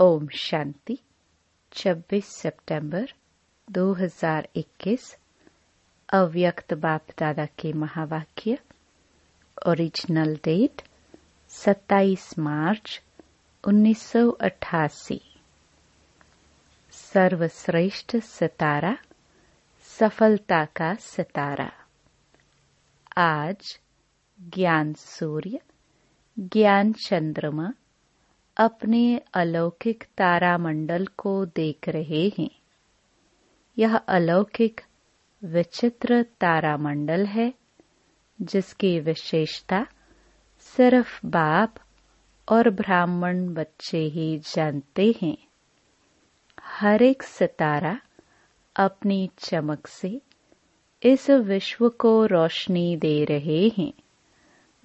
ओम शांति। 26 सितंबर 2021। अव्यक्त बाप दादा के महावाक्य। ओरिजिनल डेट 27 मार्च 1988। सर्वश्रेष्ठ सितारा, सफलता का सितारा। आज ज्ञान सूर्य, ज्ञान चंद्रमा अपने अलौकिक तारामंडल को देख रहे हैं। यह अलौकिक विचित्र तारामंडल है जिसकी विशेषता सिर्फ बाप और ब्राह्मण बच्चे ही जानते हैं। हर एक सितारा अपनी चमक से इस विश्व को रोशनी दे रहे हैं।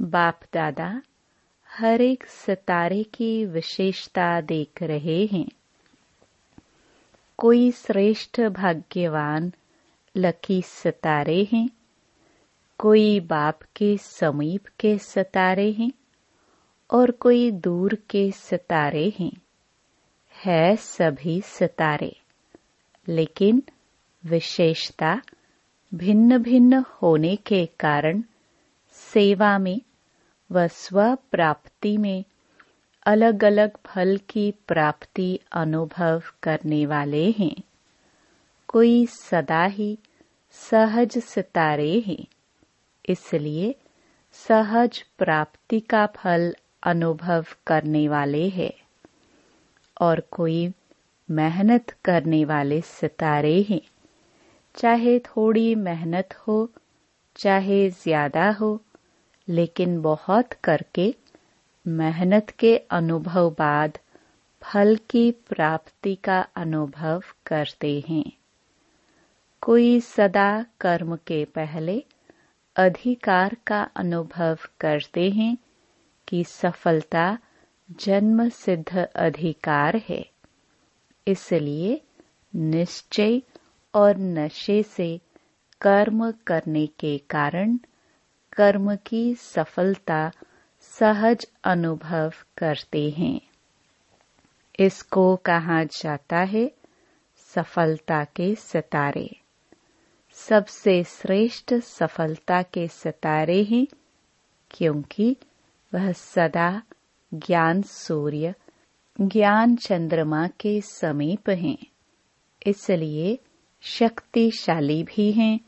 बाप दादा हर एक सितारे की विशेषता देख रहे हैं। कोई श्रेष्ठ भाग्यवान लकी सितारे हैं, कोई बाप के समीप के सितारे हैं और कोई दूर के सितारे हैं। है सभी सितारे, लेकिन विशेषता भिन्न भिन्न होने के कारण सेवा में व स्व प्राप्ति में अलग अलग फल की प्राप्ति अनुभव करने वाले हैं। कोई सदा ही सहज सितारे हैं, इसलिए सहज प्राप्ति का फल अनुभव करने वाले हैं। और कोई मेहनत करने वाले सितारे हैं, चाहे थोड़ी मेहनत हो चाहे ज्यादा हो, लेकिन बहुत करके मेहनत के अनुभव बाद फल की प्राप्ति का अनुभव करते हैं। कोई सदा कर्म के पहले अधिकार का अनुभव करते हैं कि सफलता जन्म सिद्ध अधिकार है। इसलिए निश्चय और नशे से कर्म करने के कारण कर्म की सफलता सहज अनुभव करते हैं। इसको कहा जाता है सफलता के सितारे। सबसे श्रेष्ठ सफलता के सितारे हैं, क्योंकि वह सदा ज्ञान सूर्य, ज्ञान चंद्रमा के समीप हैं। इसलिए शक्तिशाली भी हैं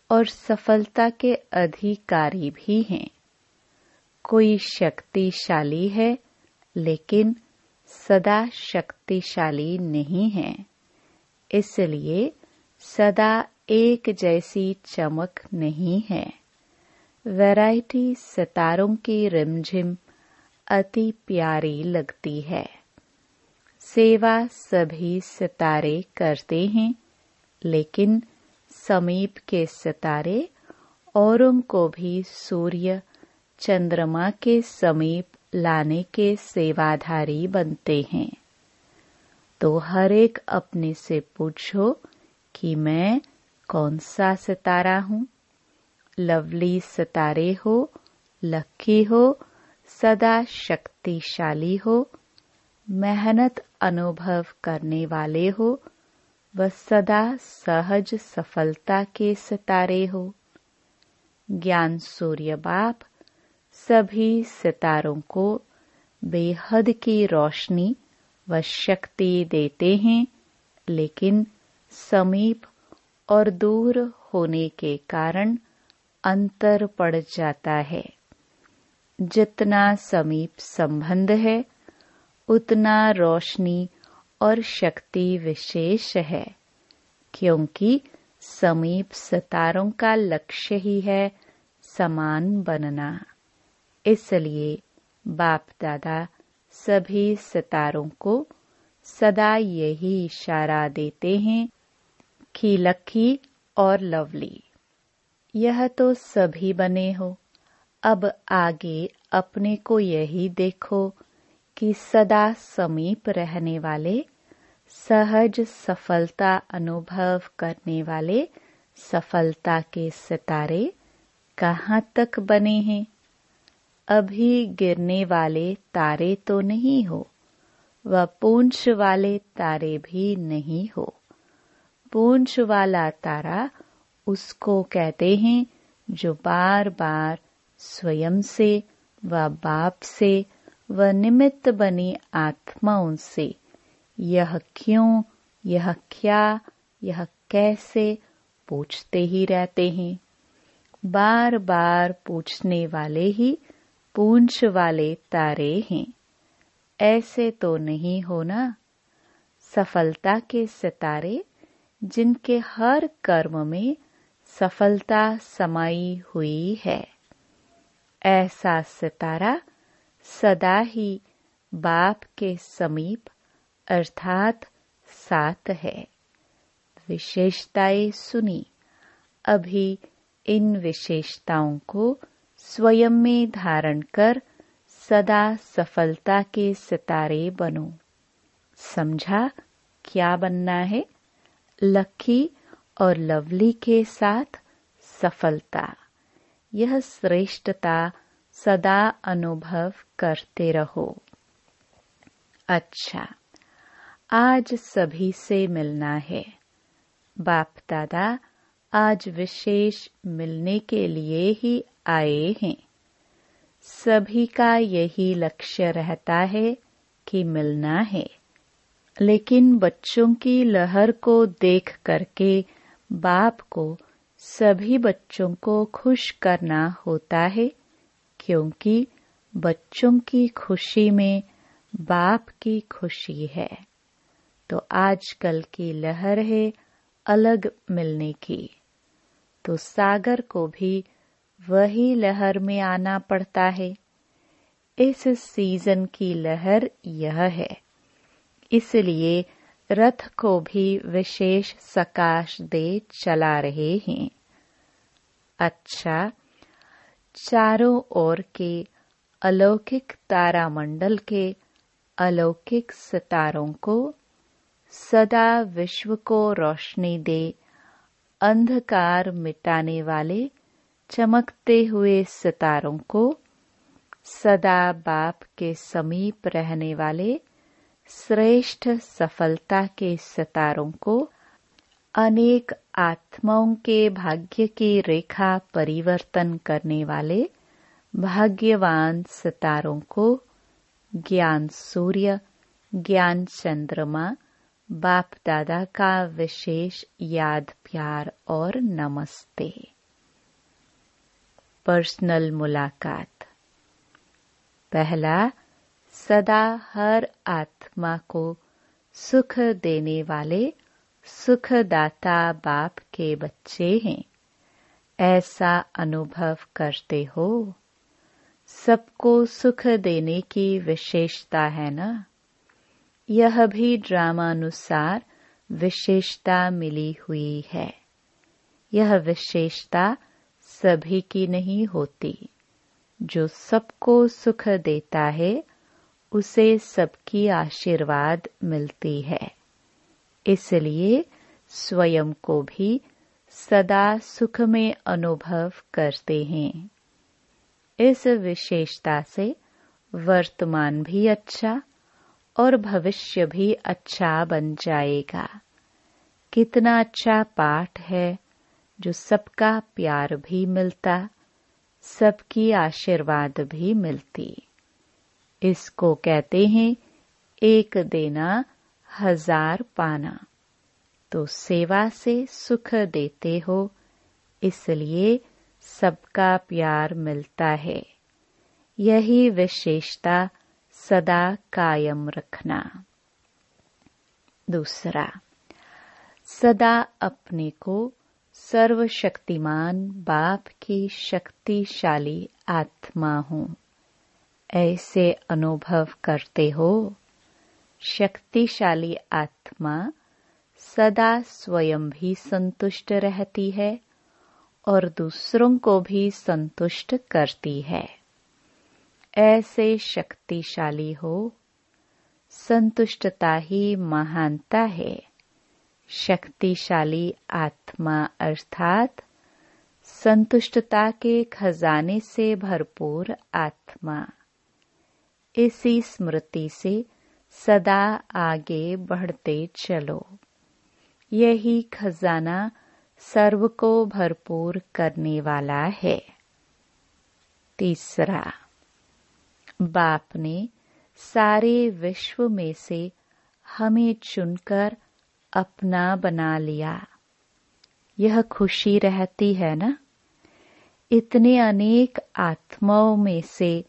और सफलता के अधिकारी भी हैं। कोई शक्तिशाली है लेकिन सदा शक्तिशाली नहीं है, इसलिए सदा एक जैसी चमक नहीं है। वैरायटी सितारों की रिमझिम अति प्यारी लगती है। सेवा सभी सितारे करते हैं, लेकिन समीप के सितारे औरों को भी सूर्य चंद्रमा के समीप लाने के सेवाधारी बनते हैं। तो हर एक अपने से पूछो कि मैं कौन सा सितारा हूँ। लवली सितारे हो, लकी हो, सदा शक्तिशाली हो, मेहनत अनुभव करने वाले हो, वह सदा सहज सफलता के सितारे हो। ज्ञान सूर्य बाप सभी सितारों को बेहद की रोशनी व शक्ति देते हैं, लेकिन समीप और दूर होने के कारण अंतर पड़ जाता है। जितना समीप संबंध है, उतना रोशनी और शक्ति विशेष है, क्योंकि समीप सितारों का लक्ष्य ही है समान बनना। इसलिए बाप दादा सभी सितारों को सदा यही इशारा देते हैं कि लकी और लवली। यह तो सभी बने हो, अब आगे अपने को यही देखो कि सदा समीप रहने वाले, सहज सफलता अनुभव करने वाले सफलता के सितारे कहाँ तक बने हैं। अभी गिरने वाले तारे तो नहीं हो, वह पूंछ वाले तारे भी नहीं हो। पूंछ वाला तारा उसको कहते हैं जो बार बार स्वयं से व बाप से व निमित्त बनी आत्माओं से यह क्यों, यह क्या, यह कैसे पूछते ही रहते हैं। बार बार पूछने वाले ही पूंछ वाले तारे हैं। ऐसे तो नहीं होना। सफलता के सितारे जिनके हर कर्म में सफलता समाई हुई है, ऐसा सितारा सदा ही बाप के समीप अर्थात साथ है। विशेषताएं सुनी। अभी इन विशेषताओं को स्वयं में धारण कर सदा सफलता के सितारे बनो। समझा क्या बनना है? लकी और लवली के साथ सफलता। यह श्रेष्ठता सदा अनुभव करते रहो। अच्छा, आज सभी से मिलना है। बाप दादा आज विशेष मिलने के लिए ही आए हैं। सभी का यही लक्ष्य रहता है कि मिलना है, लेकिन बच्चों की लहर को देख करके बाप को सभी बच्चों को खुश करना होता है, क्योंकि बच्चों की खुशी में बाप की खुशी है। तो आजकल की लहर है अलग मिलने की, तो सागर को भी वही लहर में आना पड़ता है। इस सीजन की लहर यह है, इसलिए रथ को भी विशेष सकाश दे चला रहे हैं। अच्छा, चारों ओर के अलौकिक तारामंडल के अलौकिक सितारों को सदा विश्व को रोशनी दे अंधकार मिटाने वाले चमकते हुए सितारों को, सदा बाप के समीप रहने वाले श्रेष्ठ सफलता के सितारों को, अनेक आत्माओं के भाग्य की रेखा परिवर्तन करने वाले भाग्यवान सितारों को ज्ञान सूर्य, ज्ञान चंद्रमा, बाप दादा का विशेष याद प्यार और नमस्ते। पर्सनल मुलाकात। पहला, सदा हर आत्मा को सुख देने वाले सुखदाता बाप के बच्चे हैं, ऐसा अनुभव करते हो। सबको सुख देने की विशेषता है ना। यह भी ड्रामानुसार विशेषता मिली हुई है। यह विशेषता सभी की नहीं होती। जो सबको सुख देता है उसे सबकी आशीर्वाद मिलती है। इसलिए स्वयं को भी सदा सुख में अनुभव करते हैं। इस विशेषता से वर्तमान भी अच्छा और भविष्य भी अच्छा बन जाएगा। कितना अच्छा पाठ है जो सबका प्यार भी मिलता, सबकी आशीर्वाद भी मिलती। इसको कहते हैं एक देना 1000 पाना। तो सेवा से सुख देते हो, इसलिए सबका प्यार मिलता है। यही विशेषता सदा कायम रखना। दूसरा, सदा अपने को सर्वशक्तिमान बाप की शक्तिशाली आत्मा हूँ, ऐसे अनुभव करते हो। शक्तिशाली आत्मा सदा स्वयं भी संतुष्ट रहती है और दूसरों को भी संतुष्ट करती है। ऐसे शक्तिशाली हो। संतुष्टता ही महानता है। शक्तिशाली आत्मा अर्थात संतुष्टता के खजाने से भरपूर आत्मा। इसी स्मृति से सदा आगे बढ़ते चलो। यही खजाना सर्व को भरपूर करने वाला है। तीसरा, बाप ने सारे विश्व में से हमें चुनकर अपना बना लिया। यह खुशी रहती है ना? इतने अनेक आत्माओं में से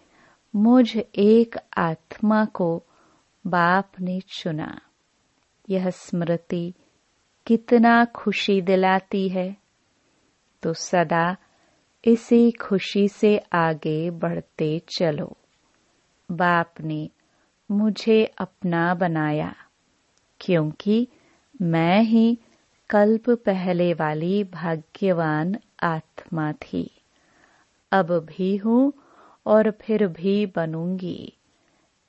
मुझ एक आत्मा को बाप ने चुना। यह स्मृति कितना खुशी दिलाती है। तो सदा इसी खुशी से आगे बढ़ते चलो। बाप ने मुझे अपना बनाया, क्योंकि मैं ही कल्प पहले वाली भाग्यवान आत्मा थी। अब भी हूँ और फिर भी बनूंगी।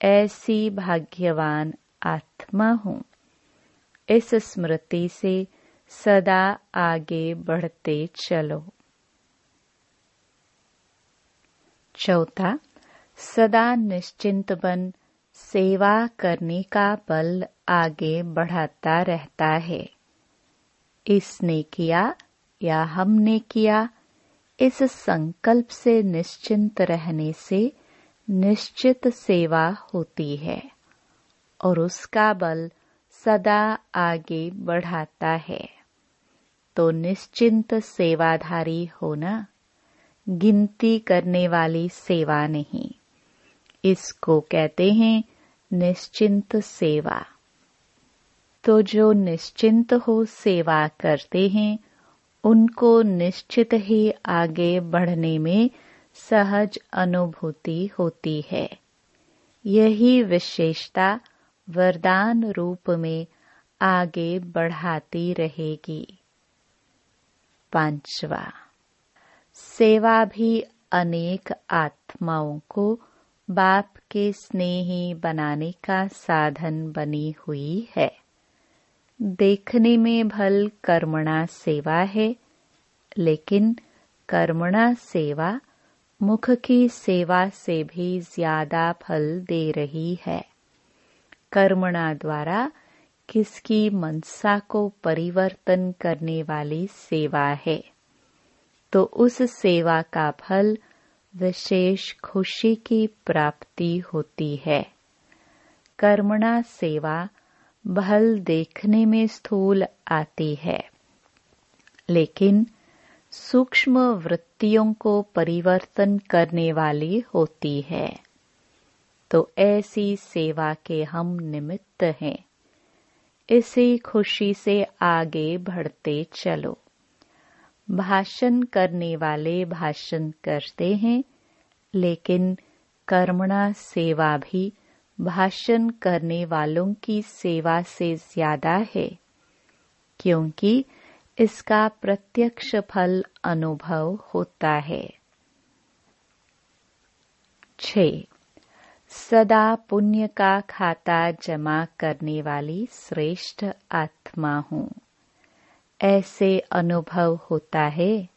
ऐसी भाग्यवान आत्मा हूँ। इस स्मृति से सदा आगे बढ़ते चलो। चौथा, सदा निश्चिंत बन सेवा करने का बल आगे बढ़ाता रहता है। इसने किया या हमने किया, इस संकल्प से निश्चिंत रहने से निश्चित सेवा होती है और उसका बल सदा आगे बढ़ाता है। तो निश्चिंत सेवाधारी होना, गिनती करने वाली सेवा नहीं। इसको कहते हैं निश्चिंत सेवा। तो जो निश्चिंत हो सेवा करते हैं, उनको निश्चित ही आगे बढ़ने में सहज अनुभूति होती है। यही विशेषता वरदान रूप में आगे बढ़ाती रहेगी। पांचवा, सेवा भी अनेक आत्माओं को बाप के स्नेही बनाने का साधन बनी हुई है। देखने में भल कर्मणा सेवा है, लेकिन कर्मणा सेवा मुख की सेवा से भी ज्यादा फल दे रही है। कर्मणा द्वारा किसकी मनसा को परिवर्तन करने वाली सेवा है, तो उस सेवा का फल विशेष खुशी की प्राप्ति होती है। कर्मणा सेवा भल देखने में स्थूल आती है, लेकिन सूक्ष्म वृत्तियों को परिवर्तन करने वाली होती है। तो ऐसी सेवा के हम निमित्त हैं। इसी खुशी से आगे बढ़ते चलो। भाषण करने वाले भाषण करते हैं, लेकिन कर्मणा सेवा भी भाषण करने वालों की सेवा से ज्यादा है, क्योंकि इसका प्रत्यक्ष फल अनुभव होता है। 6. सदा पुण्य का खाता जमा करने वाली श्रेष्ठ आत्मा हूँ। ऐसे अनुभव होता है।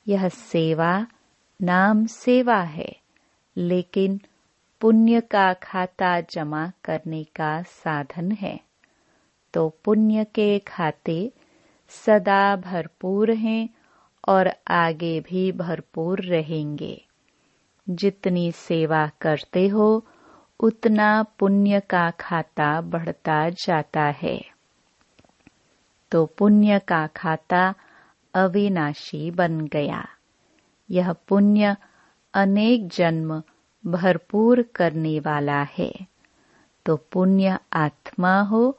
यह सेवा नाम सेवा है, लेकिन पुण्य का खाता जमा करने का साधन है। तो पुण्य के खाते सदा भरपूर हैं और आगे भी भरपूर रहेंगे। जितनी सेवा करते हो, उतना पुण्य का खाता बढ़ता जाता है। तो पुण्य का खाता अविनाशी बन गया। यह पुण्य अनेक जन्म भरपूर करने वाला है। तो पुण्य आत्मा हो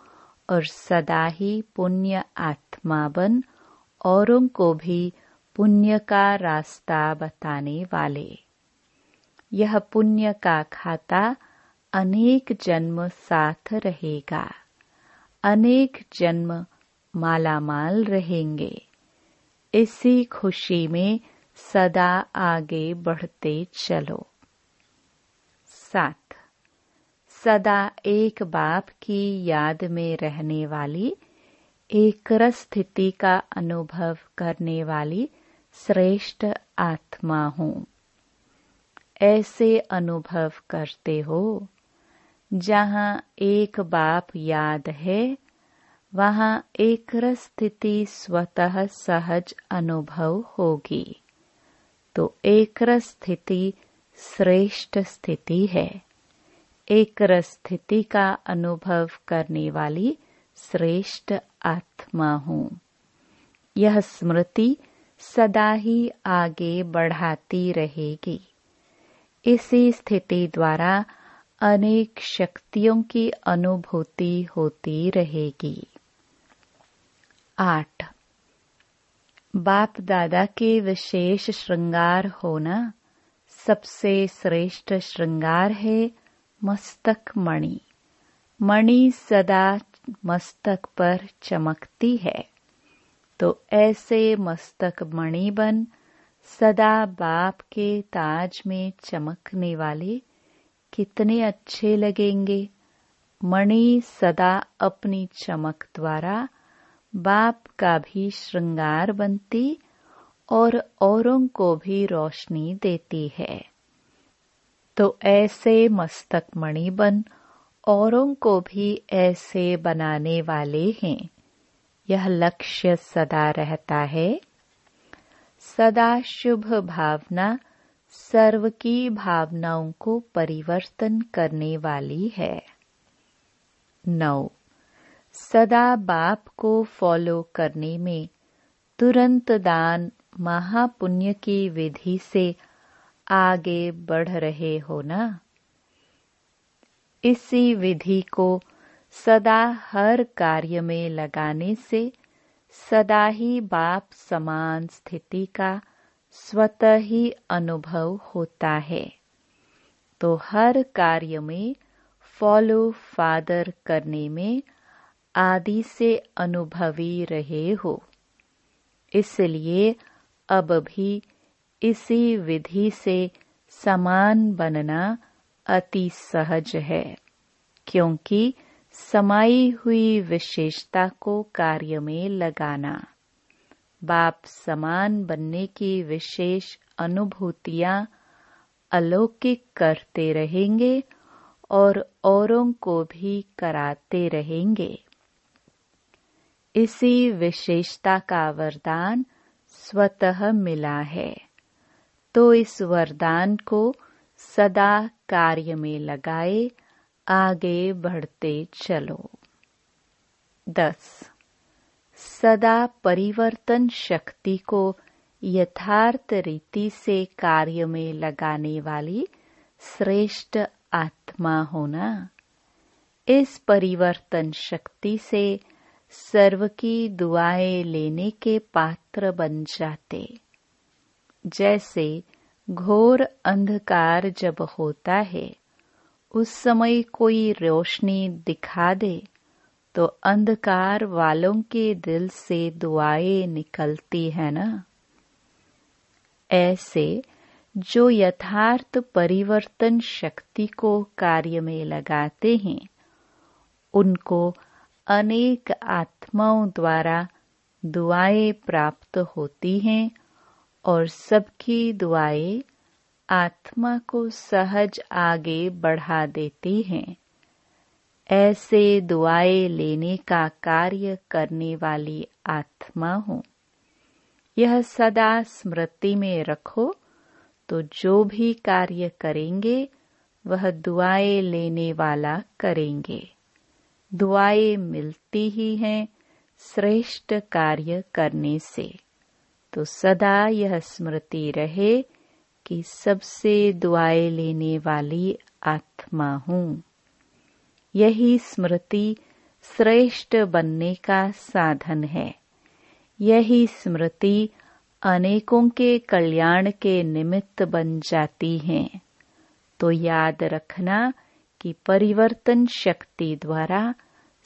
और सदा ही पुण्य आत्मा बन औरों को भी पुण्य का रास्ता बताने वाले। यह पुण्य का खाता अनेक जन्म साथ रहेगा। अनेक जन्म मालामाल रहेंगे। इसी खुशी में सदा आगे बढ़ते चलो। 7. सदा एक बाप की याद में रहने वाली, एकरस स्थिति का अनुभव करने वाली श्रेष्ठ आत्मा हूँ। ऐसे अनुभव करते हो। जहाँ एक बाप याद है वहाँ एक रस स्थिति स्वतः सहज अनुभव होगी। तो एक रस स्थिति श्रेष्ठ स्थिति है। एक रस स्थिति का अनुभव करने वाली श्रेष्ठ आत्मा हूँ। यह स्मृति सदा ही आगे बढ़ाती रहेगी। इसी स्थिति द्वारा अनेक शक्तियों की अनुभूति होती रहेगी। 8. बाप दादा के विशेष श्रृंगार होना। सबसे श्रेष्ठ श्रृंगार है मस्तक मणि। मणि सदा मस्तक पर चमकती है। तो ऐसे मस्तक मणि बन सदा बाप के ताज में चमकने वाले कितने अच्छे लगेंगे। मणि सदा अपनी चमक द्वारा बाप का भी श्रृंगार बनती और औरों को भी रोशनी देती है। तो ऐसे मस्तक मणि बन औरों को भी ऐसे बनाने वाले हैं। यह लक्ष्य सदा रहता है। सदा शुभ भावना सर्व की भावनाओं को परिवर्तन करने वाली है। 9. सदा बाप को फॉलो करने में तुरंत दान महापुण्य की विधि से आगे बढ़ रहे हो ना। इसी विधि को सदा हर कार्य में लगाने से सदा ही बाप समान स्थिति का स्वतः ही अनुभव होता है। तो हर कार्य में फॉलो फादर करने में आदि से अनुभवी रहे हो। इसलिए अब भी इसी विधि से समान बनना अति सहज है, क्योंकि समाई हुई विशेषता को कार्य में लगाना। बाप समान बनने की विशेष अनुभूतियां अलौकिक करते रहेंगे और औरों को भी कराते रहेंगे। इसी विशेषता का वरदान स्वतः मिला है। तो इस वरदान को सदा कार्य में लगाए आगे बढ़ते चलो। 10. सदा परिवर्तन शक्ति को यथार्थ रीति से कार्य में लगाने वाली श्रेष्ठ आत्मा होना। इस परिवर्तन शक्ति से सर्व की दुआएं लेने के पात्र बन जाते। जैसे घोर अंधकार जब होता है उस समय कोई रोशनी दिखा दे तो अंधकार वालों के दिल से दुआएं निकलती है ना। ऐसे जो यथार्थ परिवर्तन शक्ति को कार्य में लगाते हैं उनको अनेक आत्माओं द्वारा दुआएं प्राप्त होती हैं और सबकी दुआएं आत्मा को सहज आगे बढ़ा देती हैं। ऐसे दुआएं लेने का कार्य करने वाली आत्मा हूँ। यह सदा स्मृति में रखो तो जो भी कार्य करेंगे वह दुआएं लेने वाला करेंगे। दुआएं मिलती ही हैं श्रेष्ठ कार्य करने से। तो सदा यह स्मृति रहे कि सबसे दुआएं लेने वाली आत्मा हूँ। यही स्मृति श्रेष्ठ बनने का साधन है। यही स्मृति अनेकों के कल्याण के निमित्त बन जाती है। तो याद रखना कि परिवर्तन शक्ति द्वारा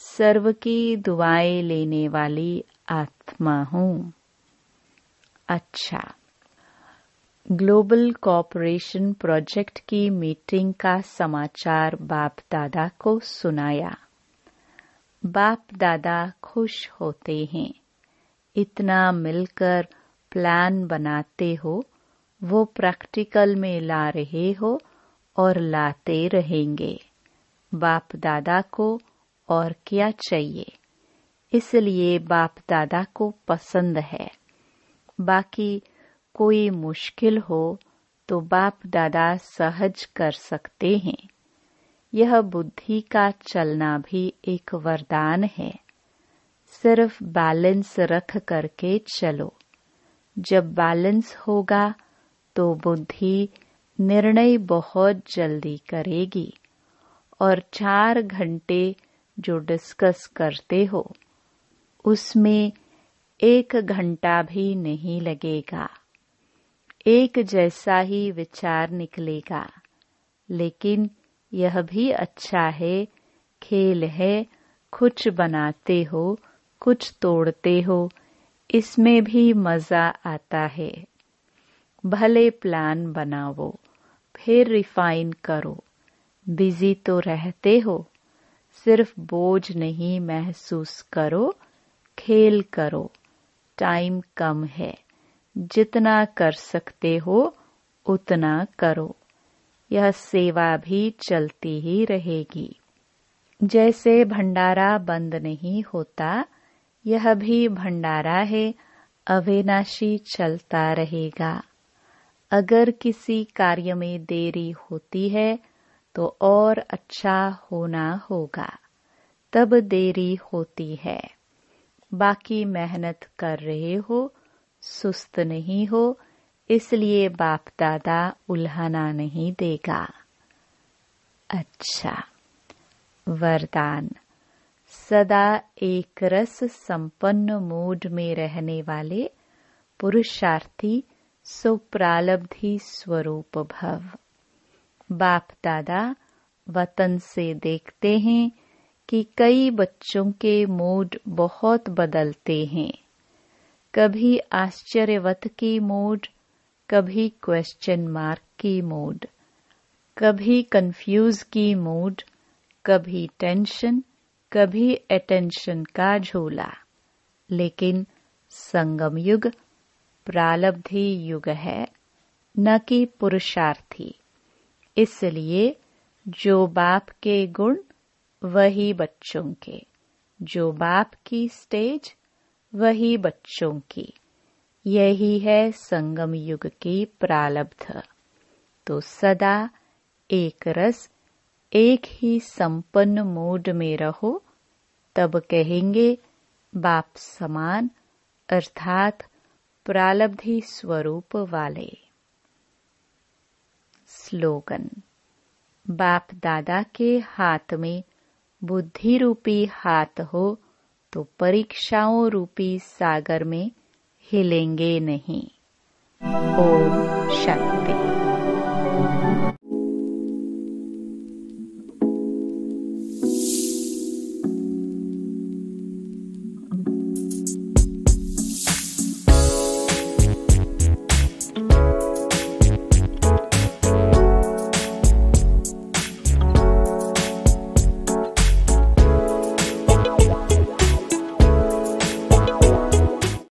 सर्व की दुआएं लेने वाली आत्मा हूँ। अच्छा, ग्लोबल कॉपरेशन प्रोजेक्ट की मीटिंग का समाचार बाप दादा को सुनाया। बाप दादा खुश होते हैं। इतना मिलकर प्लान बनाते हो, वो प्रैक्टिकल में ला रहे हो और लाते रहेंगे। बाप दादा को और क्या चाहिए, इसलिए बाप दादा को पसंद है। बाकी कोई मुश्किल हो तो बाप दादा सहज कर सकते हैं। यह बुद्धि का चलना भी एक वरदान है। सिर्फ बैलेंस रख करके चलो। जब बैलेंस होगा तो बुद्धि निर्णय बहुत जल्दी करेगी और 4 घंटे जो डिस्कस करते हो उसमें 1 घंटा भी नहीं लगेगा। एक जैसा ही विचार निकलेगा। लेकिन यह भी अच्छा है, खेल है, कुछ बनाते हो, कुछ तोड़ते हो, इसमें भी मजा आता है। भले प्लान बनाओ, फिर रिफाइन करो। बिजी तो रहते हो, सिर्फ बोझ नहीं महसूस करो, खेल करो। टाइम कम है, जितना कर सकते हो उतना करो। यह सेवा भी चलती ही रहेगी। जैसे भंडारा बंद नहीं होता, यह भी भंडारा है, अविनाशी चलता रहेगा। अगर किसी कार्य में देरी होती है तो और अच्छा होना होगा, तब देरी होती है। बाकी मेहनत कर रहे हो, सुस्त नहीं हो, इसलिए बाप दादा उल्हाना नहीं देगा। अच्छा, वरदान। सदा एक रस संपन्न मूड में रहने वाले पुरुषार्थी सो प्रालब्धि स्वरूप भव। बाप दादा वतन से देखते हैं कि कई बच्चों के मूड बहुत बदलते हैं। कभी आश्चर्यवत की मूड, कभी क्वेश्चन मार्क की मूड, कभी कंफ्यूज की मूड, कभी टेंशन, कभी अटेंशन का झोला। लेकिन संगम युग प्रालब्धि युग है, न कि पुरुषार्थी। इसलिए जो बाप के गुण वही बच्चों के, जो बाप की स्टेज वही बच्चों की। यही है संगम युग की प्रालब्ध। तो सदा एक रस, एक ही संपन्न मूड में रहो, तब कहेंगे बाप समान, अर्थात प्रालब्धि स्वरूप वाले। स्लोगन। बाप दादा के हाथ में बुद्धि रूपी हाथ हो तो परीक्षाओं रूपी सागर में हिलेंगे नहीं। ओम शांति।